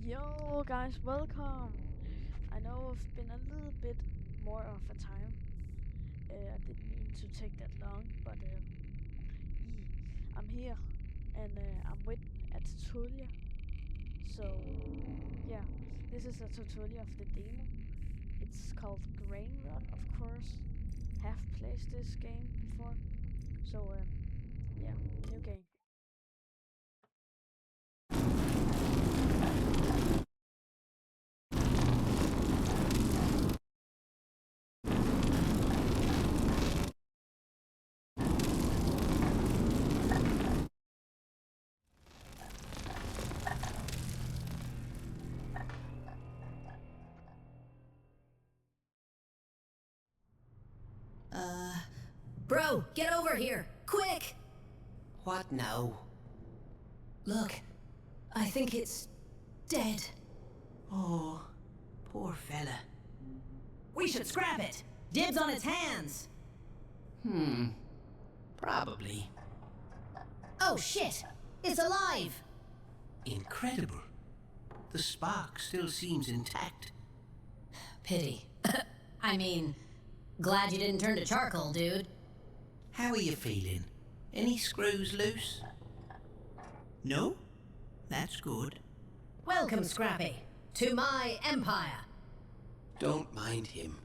Yo guys, welcome! I know it's been a little bit more of a time. I didn't mean to take that long, but I'm here and I'm with a tutorial. So yeah, this is a tutorial of the demo. It's called Grain Rot, of course. Have played this game before. So yeah, new game. Bro, get over here! Quick! What now? Look, I think it's dead. Oh, poor fella. We should scrap it! Dibs on its hands! Probably. Oh shit! It's alive! Incredible. The spark still seems intact. Pity. I mean, glad you didn't turn to charcoal, dude. How are you feeling? Any screws loose? No? That's good. Welcome, Scrappy, to my empire. Don't mind him.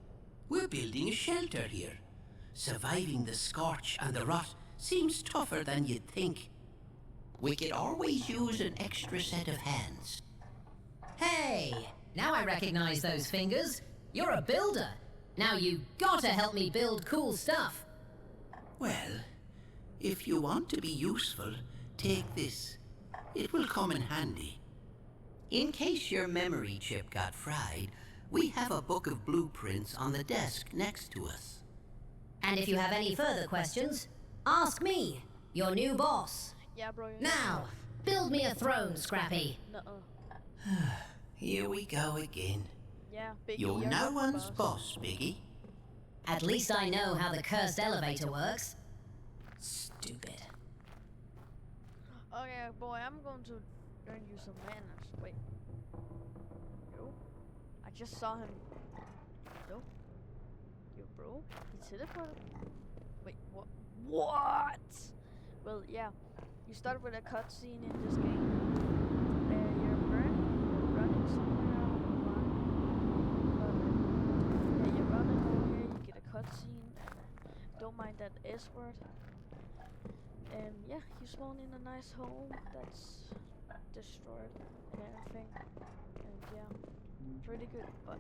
We're building a shelter here. Surviving the scorch and the rot seems tougher than you'd think. We could always use an extra set of hands. Hey, now I recognize those fingers. You're a builder. Now you gotta help me build cool stuff. Well, if you want to be useful, take this. It will come in handy. In case your memory chip got fried, we have a book of blueprints on the desk next to us. And if you have any further questions, ask me, your new boss. Yeah, bro. Now, build me a throne, Scrappy. Nuh-uh. Here we go again. Yeah, Biggie, You're not no the one's boss, Biggie. At least I know how the cursed elevator works. Stupid. Okay, boy, I'm going to learn you some manners. Wait. Yo. I just saw him. Yo. Yo, bro. He teleported. Wait, what? What? Well, yeah. You start with a cutscene in this game. You're running somewhere. I don't know why. But, yeah, you're running over here. You get a cutscene. Don't mind that S word. Yeah, you spawn in a nice home that's destroyed and everything. And yeah, pretty good. But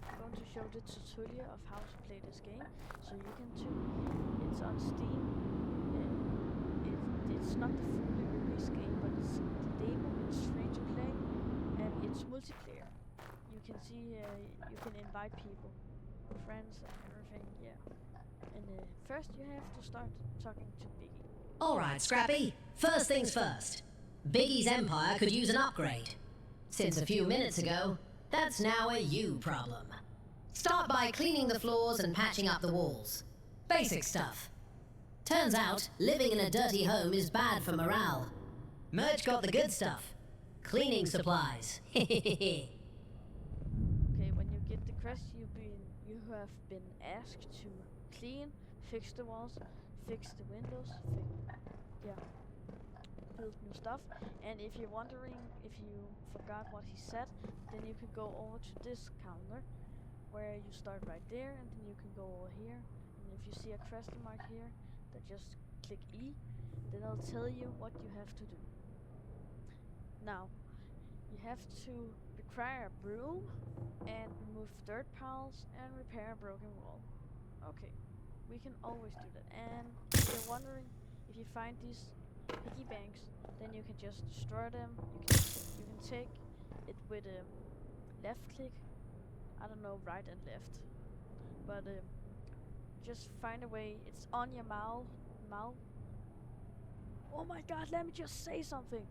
I'm going to show the tutorial of how to play this game, so you can too. It's on Steam. It's not the fully released game, but it's the demo. It's free to play, and it's multiplayer. You can see, you can invite people, friends, and everything. Yeah. And first, you have to start talking to Biggie. Alright, Scrappy. First things first. Biggie's empire could use an upgrade. Since a few minutes ago, that's now a you problem. Start by cleaning the floors and patching up the walls. Basic stuff. Turns out, living in a dirty home is bad for morale. Merch got the good stuff. Cleaning supplies. Okay, when you get the quest, you have been asked to clean, fix the walls, fix the windows, build new stuff. And if you're wondering if you forgot what he said, then you can go over to this counter, where you start right there, and then you can go over here. And if you see a question mark here, then just click E. Then it'll tell you what you have to do. Now, you have to acquire a broom and remove dirt piles and repair a broken wall. Okay, we can always do that. And if you're wondering, if you find these piggy banks, then you can just destroy them. You can take it with a left click. I don't know, right and left. But just find a way. It's on your mouth. Oh my god, let me just say something.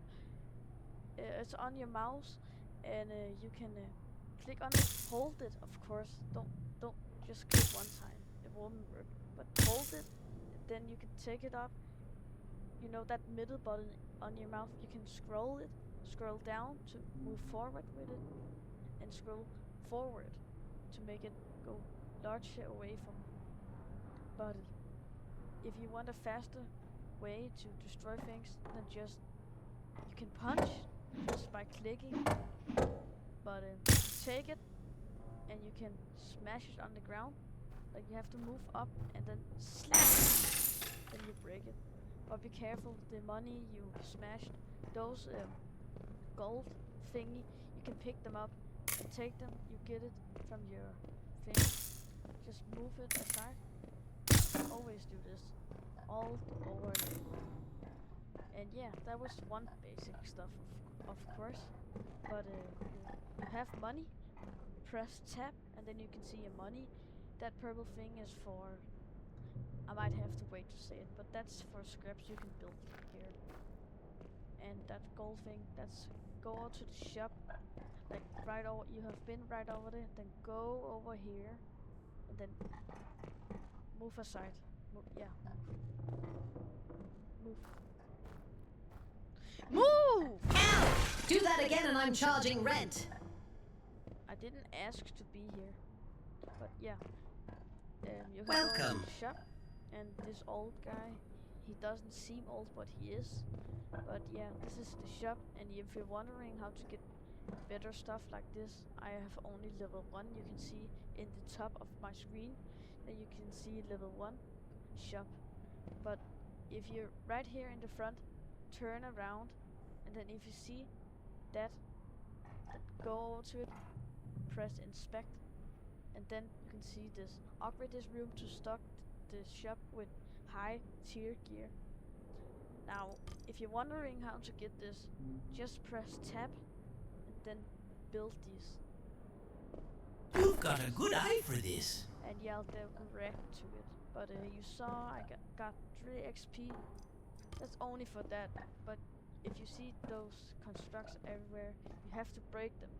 It's on your mouse, and you can click on it, hold it, of course. Don't just click one time. It won't work. But hold it, then you can take it up. You know that middle button on your mouth, you can scroll down to move forward with it, and scroll forward to make it go larger away from. But if you want a faster way to destroy things, then just you can punch just by clicking. But take it and you can smash it on the ground. Like you have to move up and then slap it, then you break it. But be careful, the money you smashed, those gold thingy, you can pick them up and take them. You get it from your thing. Just move it aside. Always do this all over again. And yeah, that was one basic stuff, of course. But you have money. Press tab, and then you can see your money. That purple thing is for. I might have to wait to say it, but that's for scraps you can build here. And that gold thing, that's go over to the shop. Like right over, you have been right over there. Then go over here, and then move aside. Yeah. Move. Move! Ow! Do that again and I'm charging rent. I didn't ask to be here, but yeah. You can Welcome. go to the shop, and this old guy, he doesn't seem old, but he is. But yeah, this is the shop, and if you're wondering how to get better stuff like this, I have only level 1. You can see in the top of my screen, then you can see level 1 shop. But if you're right here in the front, turn around, and then if you see that, go over to it, press inspect, and then you can see this. Upgrade this room to stock the shop with high tier gear. Now, if you're wondering how to get this, just press tab and then build these. You've got a good eye for this. And yeah, I'll direct to it. But you saw I got 3 XP. That's only for that. But if you see those constructs everywhere, you have to break them.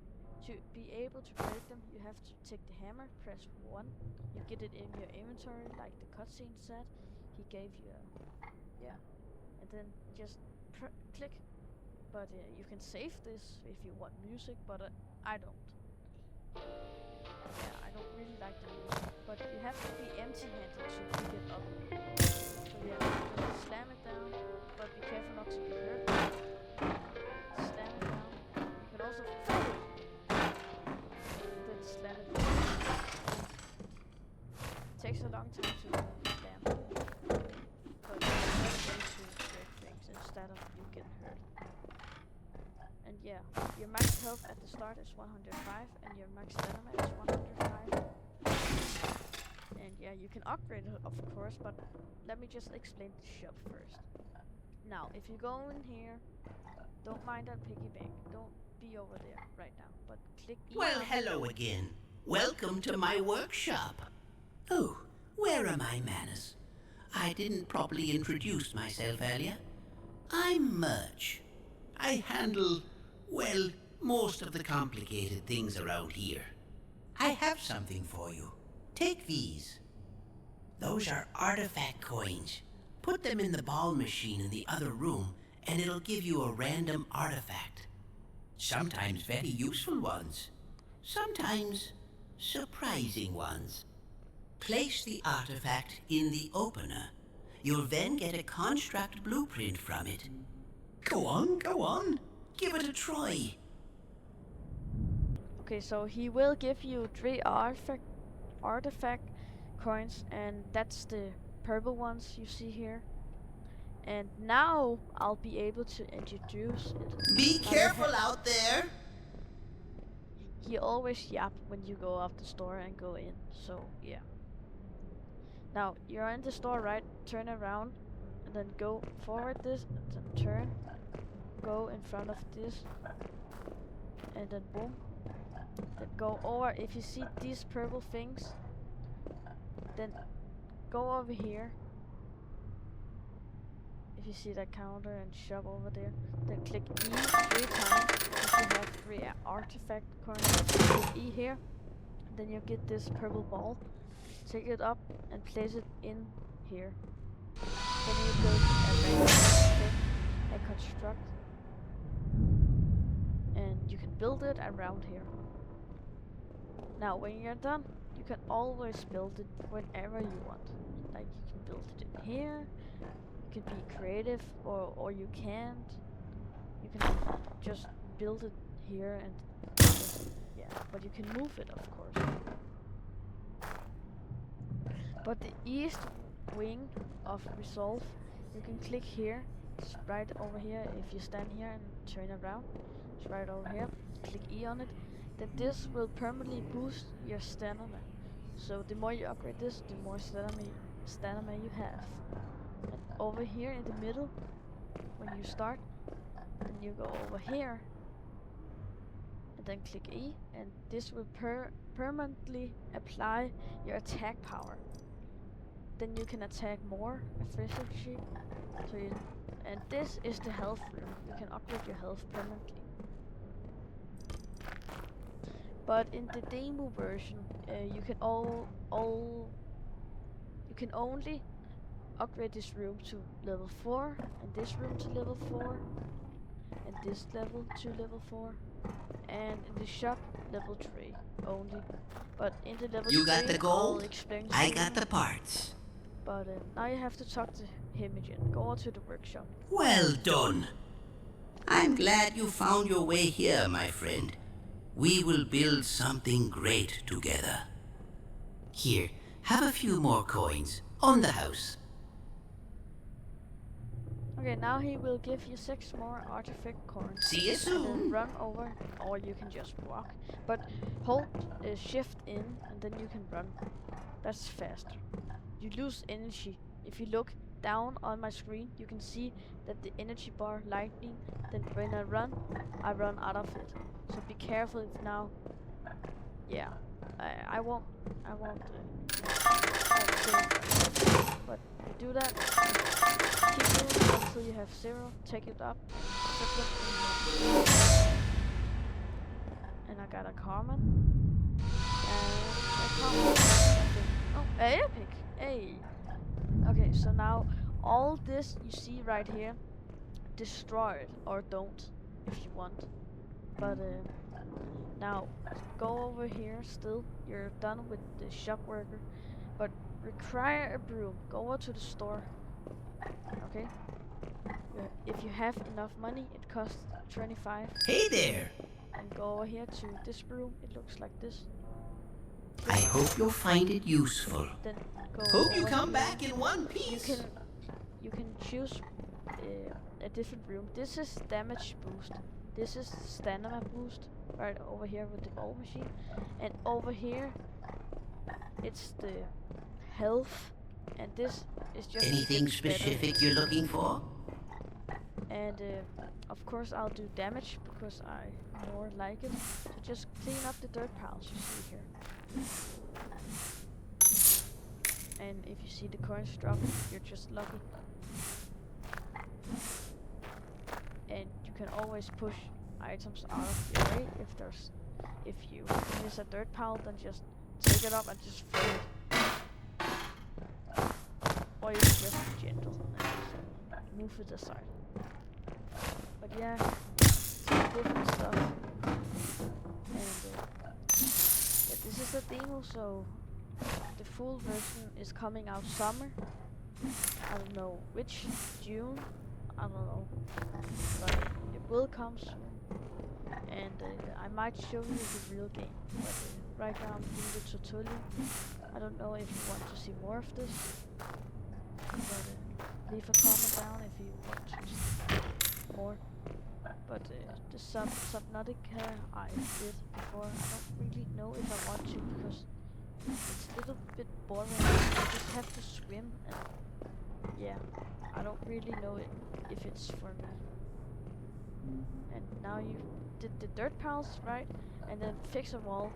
To be able to break them, you have to take the hammer, press 1. You get it in your inventory, like the cutscene said. He gave you a, yeah, and then just click. But you can save this if you want music, but I don't. Yeah, I don't really like the music, but you have to be empty-handed to pick it up. So yeah, just slam it down, but be careful not to get hurt. Slam it down. You can also throw it. Slam it down. It takes a long time to slam, but it's a way to break things instead of you getting hurt. And yeah, your max health at the start is 105, and your max stamina is 105. And yeah, you can upgrade it, of course, but let me just explain the shop first. Now, if you go in here, don't mind that piggy bank. Don't be over there right now, but click E. Well, hello again. Welcome to my workshop. Oh, where are my manners? I didn't properly introduce myself earlier. I'm Murch. I handle, well, most of the complicated things around here. I have something for you. Take these. Those are artifact coins. Put them in the ball machine in the other room, and it'll give you a random artifact. Sometimes very useful ones. Sometimes surprising ones. Place the artifact in the opener. You'll then get a construct blueprint from it. Go on, go on. Give it a try. Okay, so he will give you 3 artifact coins, and that's the purple ones you see here. And now I'll be able to introduce it. Be careful out there! He always yap when you go out the store and go in, so yeah. Now, you're in the store, right? Turn around, and then go forward this, then turn, go in front of this, and then boom. Then go over, if you see these purple things, then go over here. If you see that counter and shop over there, then click E 3 times if you have 3 artifact coins. Click E here, then you get this purple ball. Take it up and place it in here. Then you go to arrange and construct. you can build it around here. Now, when you're done, you can always build it whenever you want. Like, you can build it in here. You can be creative, or you can't. You can just build it here and yeah, but you can move it, of course. But the east wing of Resolve, you can click here. It's right over here. If you stand here and turn around, it's right over here. Click E on it. Then this will permanently boost your stamina. So the more you upgrade this, the more stamina you have. And over here in the middle, when you start, then you go over here and then click E, and this will permanently apply your attack power. Then you can attack more efficiently. And this is the health room. You can upgrade your health permanently. But in the demo version, you can you can only upgrade this room to level 4, and this room to level 4, and this level to level 4, and in the shop level 3 only. But in the level You 3, got the I'll gold? explain I soon. got the parts. But now you have to talk to him again. Go to the workshop. Well done. I'm glad you found your way here, my friend. We will build something great together. Here, have a few more coins on the house. Okay, now he will give you 6 more artifact coins. See you And then soon. run over, or you can just walk. But hold shift in, and then you can run. That's faster. You lose energy. If you look down on my screen, you can see that the energy bar lightning. Then when I run out of it. So be careful if now. Yeah, I won't. But you do that. Keep moving until you have 0. Take it up. And I got a common. And a common. Oh, epic! Hey. Okay, so now all this you see right here, destroy it or don't if you want. But now go over here. Still, you're done with the shop worker, but require a broom. Go over to the store. Okay. If you have enough money, it costs 25. Hey there. And go over here to this broom. It looks like this. I hope you'll find it useful. Then go. Hope you over come here. back in one piece. You can choose a different room. This is damage boost. This is stamina boost. Right over here with the ball machine. And over here, it's the health. And this is just Anything better. specific you're looking for? And of course I'll do damage because I more like it. So just clean up the dirt piles you see here. And if you see the coins dropping, you're just lucky. And you can always push items out of your way if you miss a dirt pile, then just take it up and just throw it. Or you can just be gentle and just move it aside. But yeah, some different stuff. And yeah, this is a demo, so the full version is coming out summer. I don't know which, June, I don't know, but it will come soon. And I might show you the real game, but right now I'm doing the tutorial. I don't know if you want to see more of this, but leave a comment down if you want to see more. But the Subnautica I did before, I don't really know if I want to, because it's a little bit boring. You just have to swim, and yeah, I don't really know if it's for me. And now you did the dirt piles, right? And then fix a wall.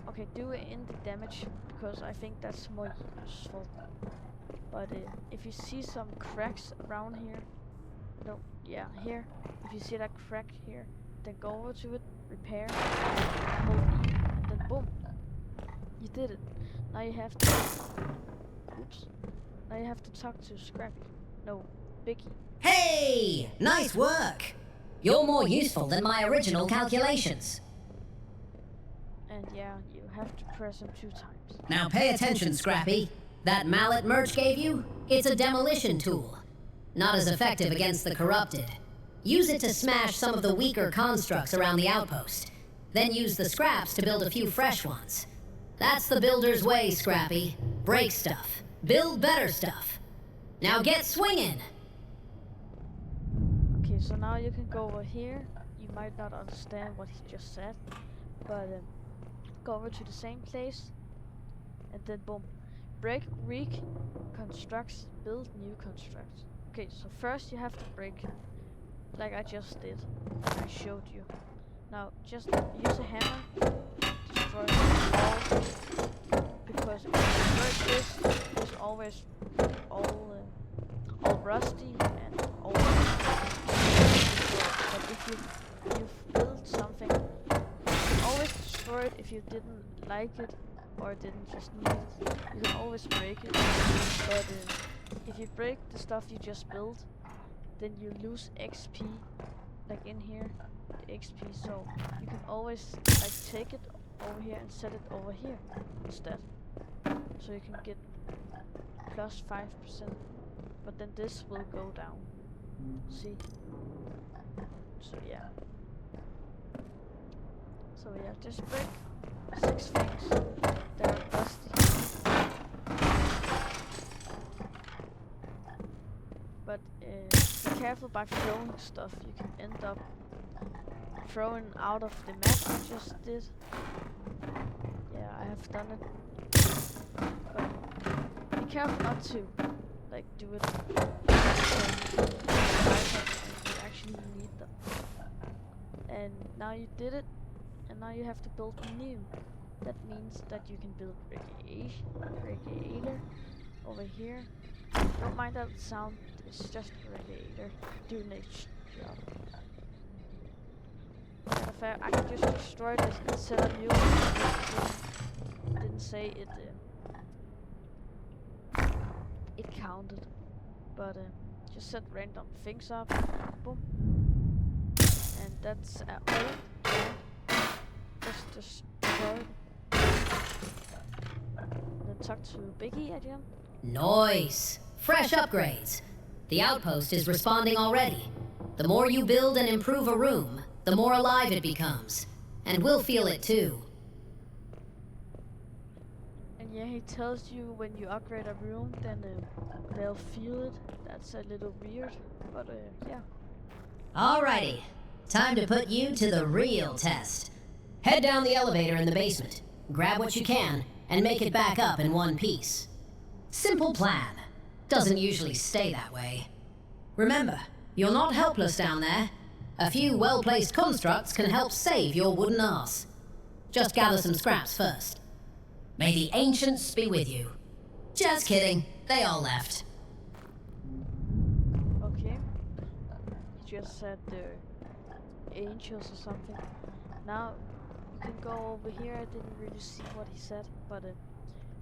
Okay, do it in the damage, because I think that's more useful. But if you see some cracks around here, no, yeah, here. If you see that crack here, then go over to it, repair, hold E, and then boom, you did it. Now you have to, oops, now you have to talk to Scrappy, no, Biggie. Hey! Nice work! You're more useful than my original calculations. And yeah, you have to press them 2 times. Now pay attention, Scrappy. That mallet Murch gave you? It's a demolition tool. Not as effective against the corrupted. Use it to smash some of the weaker constructs around the outpost. Then use the scraps to build a few fresh ones. That's the builder's way, Scrappy. Break stuff. Build better stuff. Now get swinging! Okay, so now you can go over here. You might not understand what he just said, but go over to the same place, and then boom. Break, reconstructs, build new constructs. Okay, so first you have to break, like I just did. I showed you. Now just use a hammer, destroy the wall, because if you break this, it's always all rusty and all. But if you've built something, you can always destroy it if you didn't like it or didn't just need it. You can always break it. But if you break the stuff you just built, then you lose XP, like in here, the XP. So you can always like take it over here and set it over here instead. So you can get plus 5%. But then this will go down. See? So yeah. So yeah, just break 6 things that are rusty. But be careful by throwing stuff. You can end up throwing out of the map I just did. Yeah, I have done it. But be careful not to like do it so you actually need them. And now you did it, and now you have to build new. That means that you can build radiator over here. Don't mind that sound, it's just a radiator doing its job. And if I can just destroy this and set a new one. Didn't say it it counted, but just set random things up, boom, and that's all. Just destroy it. Then talk to Biggie again. Nice! Fresh upgrades. The outpost is responding already. The more you build and improve a room, the more alive it becomes. And we'll feel it too. And yeah, he tells you when you upgrade a room, then they'll feel it. That's a little weird, but yeah. Alrighty. Time to put you to the real test. Head down the elevator in the basement, grab what you can, and make it back up in one piece. Simple plan. Doesn't usually stay that way. Remember, you're not helpless down there. A few well-placed constructs can help save your wooden ass. Just gather some scraps first. May the ancients be with you. Just kidding. They all left. Okay. He just said the angels or something. Now you can go over here. I didn't really see what he said, but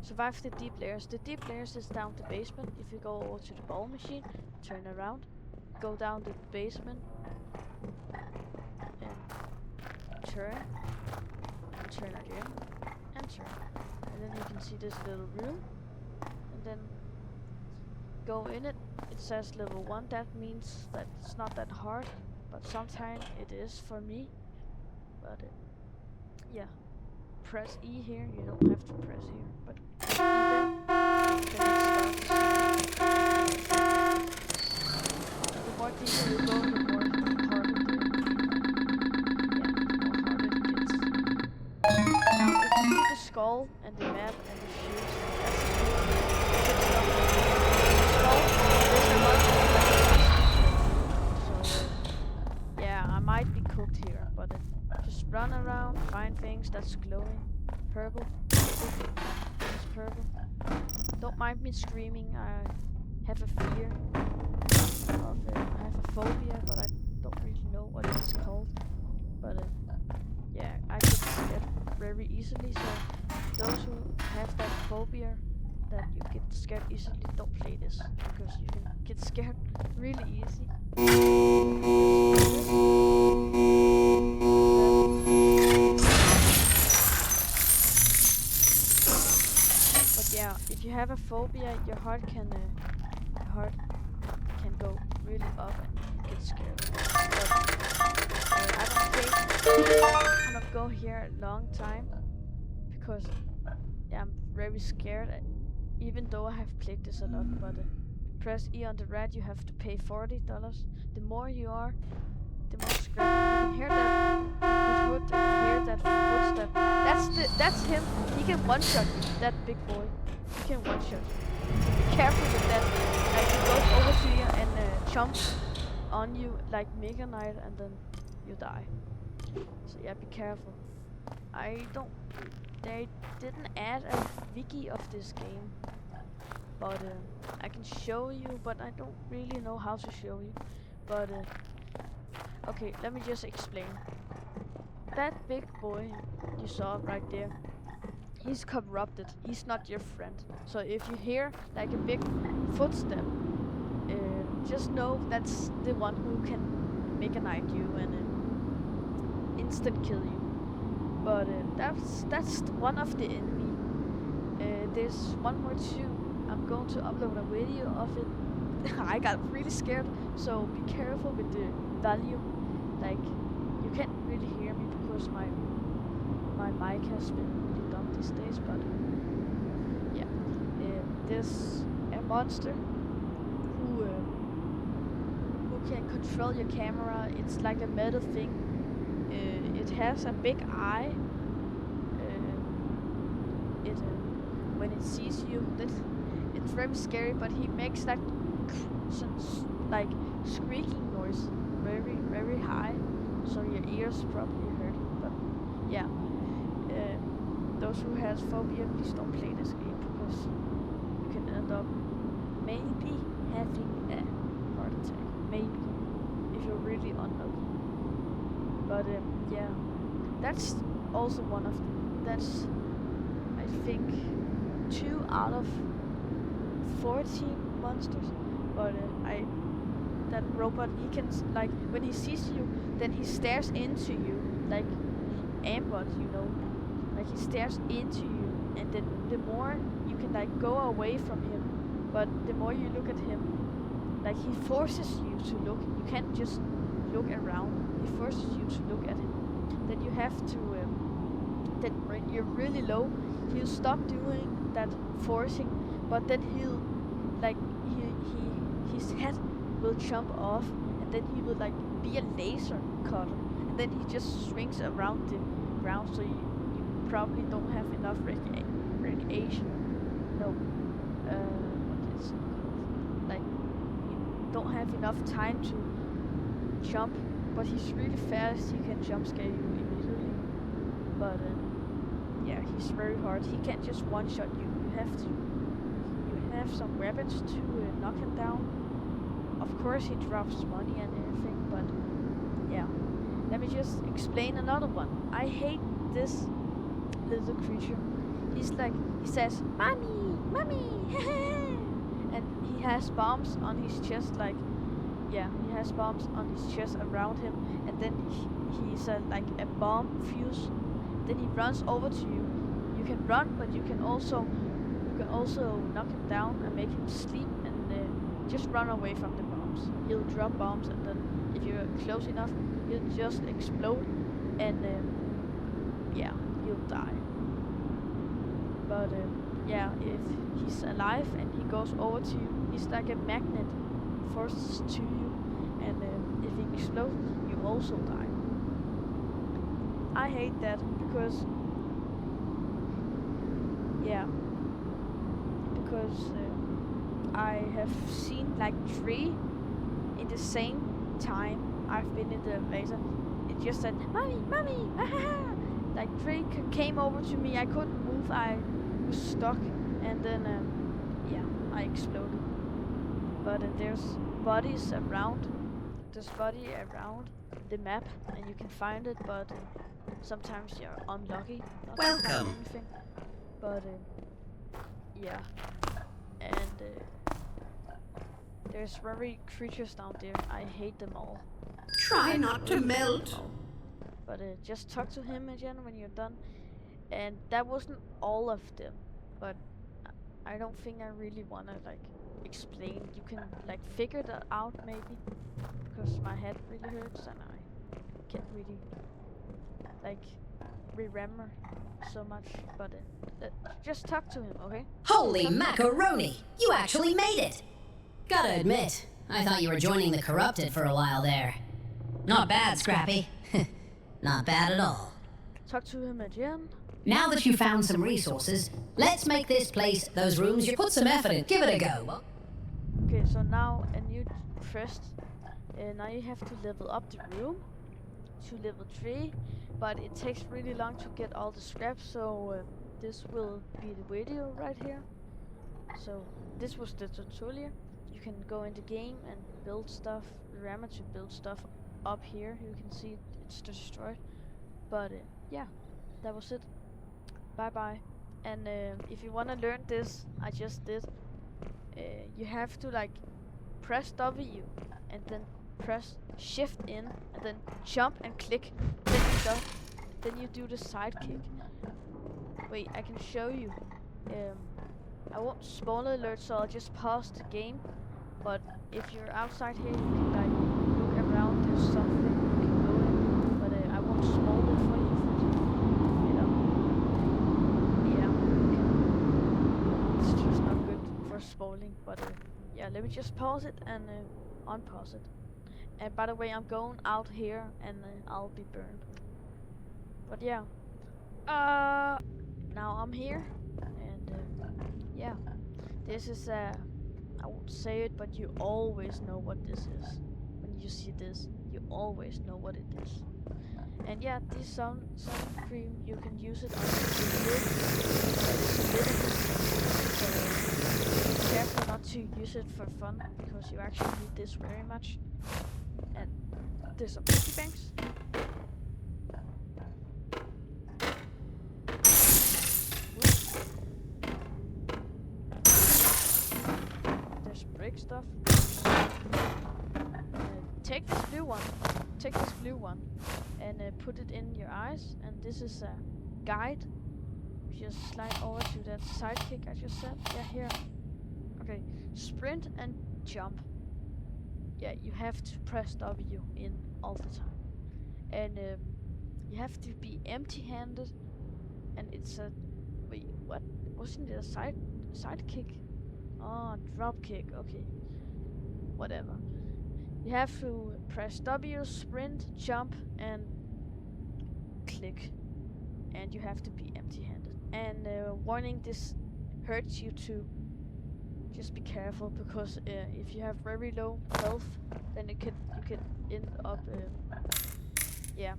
survive the deep layers. The deep layers is down the basement. If you go over to the ball machine, turn around, go down the basement, and turn again, and turn. And then you can see this little room, and then go in it. It says level 1. That means that it's not that hard, but sometimes it is for me. But yeah, press E here. You don't have to press here, but press E there, then it starts. The more deeper you go, the more harder the more harder it gets. If you see the skull and the map and the shoes, that's so yeah, I might be cooked here, but just run around, find things that's glowing. Purple. It's purple. Don't mind me screaming. I have a fear of I have a phobia, but I don't really know what it's called. But yeah, I get scared very easily. So those who have that phobia, that you get scared easily, don't play this because you can get scared really easy. have a phobia, your heart can go really up and get scared. But I don't think I'm gonna go here a long time because I'm very scared. Even though I have played this a lot, but press E on the rat, you have to pay $40. The more you are, the more scared. You can hear that. You could hear that footstep. That's him. He can one-shot you. That big boy. He can one-shot you. Be careful with that. Like he goes over to you and chomps on you like Mega Knight, and then you die. So yeah, be careful. They didn't add a wiki of this game, but I can show you, but I don't really know how to show you. But okay, let me just explain. That big boy you saw right there, he's corrupted. He's not your friend. So if you hear like a big footstep, just know that's the one who can Mega Knight you and instant kill you. But that's one of the enemy. There's one more too. I'm going to upload a video of it. I got really scared, so be careful with the volume. Like you can't really hear me because my mic has been really dumb these days. But yeah, there's a monster who can control your camera. It's like a metal thing. It has a big eye. When it sees you, it's very scary. But he makes that like squeaking noise, very very high, so your ears probably hurt. But yeah, those who has phobia, please don't play this game because you can end up maybe having a heart attack. Maybe if you're really unlucky. But yeah, that's also one of that's I think 2 out of 14 monsters. But that robot, he can like when he sees you, then he stares into you like Ambot, like he stares into you, and then the more you can like go away from him, but the more you look at him, like he forces you to look. You can't just look around. He forces you to look at him. Then you have to. Then when you're really low, he'll stop doing that forcing, but then he'll like his head will jump off, and then he will like be a laser cutter, and then he just swings around the ground, so you probably don't have enough radiation. No, what is it called? Like you don't have enough time to jump, but he's really fast. He can jump scare you immediately, but yeah, he's very hard. He can't just one-shot you. You have some weapons to knock him down. Of course he drops money and everything, but yeah. Let me just explain another one. I hate this little creature. He says, "Mommy, mommy," and he has bombs on his chest, like, yeah, he has bombs on his chest around him, and then he's like a bomb fuse. Then he runs over to you. You can run, but you can also knock him down and make him sleep, and just run away from the bombs. He'll drop bombs, and then if you're close enough, he'll just explode, and yeah, he'll die. But yeah, if he's alive and he goes over to you, he's like a magnet, forces to you, and if he explodes, you also die. I hate that because yeah, because I have seen like 3 in the same time I've been in the elevator. It just said, "Mommy, mommy," like 3 came over to me. I couldn't move. I was stuck, and then yeah, I exploded. But there's bodies around. There's body around the map, and you can find it, but sometimes you're unlucky. Not to find Welcome. anything. But yeah, and there's very creatures down there. I hate them all. Try not to melt. But just talk to him again when you're done. And that wasn't all of them, but I don't think I really wanna like explain. You can like figure that out maybe, because my head really hurts and I can't really like remember so much. But just talk to him, okay? Holy macaroni! You actually made it! Gotta admit, I thought you were joining the corrupted for a while there. Not bad, Scrappy. Not bad at all. Talk to him again. Now that you've found some resources, let's make this place, those rooms you put some effort in. Give it a go. Okay, so now and you pressed. Now you have to level up the room to level 3, but it takes really long to get all the scraps. So this will be the video right here. So this was the tutorial. You can go in the game and build stuff. Remember to build stuff up here. You can see it's destroyed. But yeah, that was it. Bye bye. And if you wanna learn this, I just did. You have to like press W and then press shift in and then jump and click. Then you do the sidekick. Wait, I can show you. I won't spoiler alert, so I'll just pause the game. But if you're outside here, you can like look around. There's something you can go in. But I won't spoil it for you. You know. Yeah. It's just not good for spoiling. But yeah, let me just pause it and unpause it. And by the way, I'm going out here and I'll be burned. But yeah. Now I'm here and yeah. This is I won't say it, but you always know what this is. When you see this, you always know what it is. And yeah, this sun cream, you can use it on your lid. So be careful not to use it for fun, because you actually need this very much. And there's some piggy banks. There's brick stuff. Take this blue one. Take this blue one and put it in your eyes. And this is a guide. Just slide over to that sidekick I just said. Yeah, here. Okay, sprint and jump. Yeah, you have to press W in all the time. And you have to be empty-handed. And it's a... Wait, what? Wasn't it a sidekick? Oh, drop kick. Okay. Whatever. You have to press W, sprint, jump, and click. And you have to be empty-handed. And warning, this hurts you too. Just be careful, because if you have very low health, then you can end up yeah,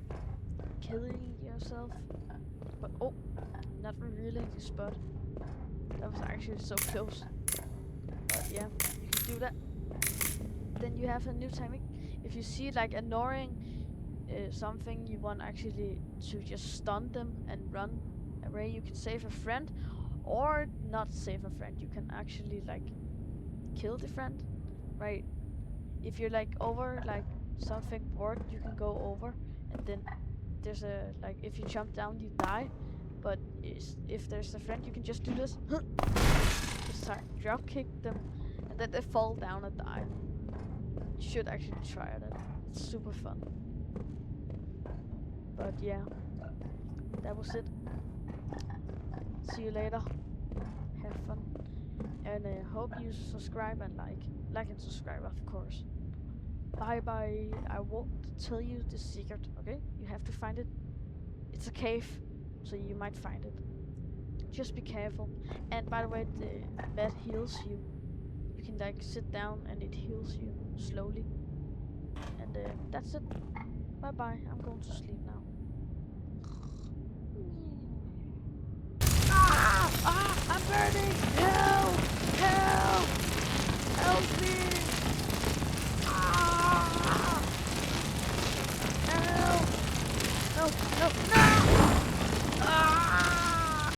killing yourself. But oh, not revealing the spot. That was actually so close. But yeah, you can do that. Then you have a new timing. If you see like annoying something, you want actually to just stun them and run away, you can save a friend. Or not save a friend, you can actually like kill the friend, right? If you're like over like something bored, you can go over, and then there's a like if you jump down you die. But if there's a friend, you can just do this, just drop kick them, and then they fall down and die. You should actually try that. It's super fun. But yeah, that was it. See you later. Have fun. And hope you subscribe and like and subscribe, of course. Bye bye. I won't tell you the secret, okay? You have to find it. It's a cave, so you might find it. Just be careful. And by the way, the bed heals you. You can like sit down and it heals you slowly. And that's it. Bye bye. I'm going to sleep now. I'm burning! No!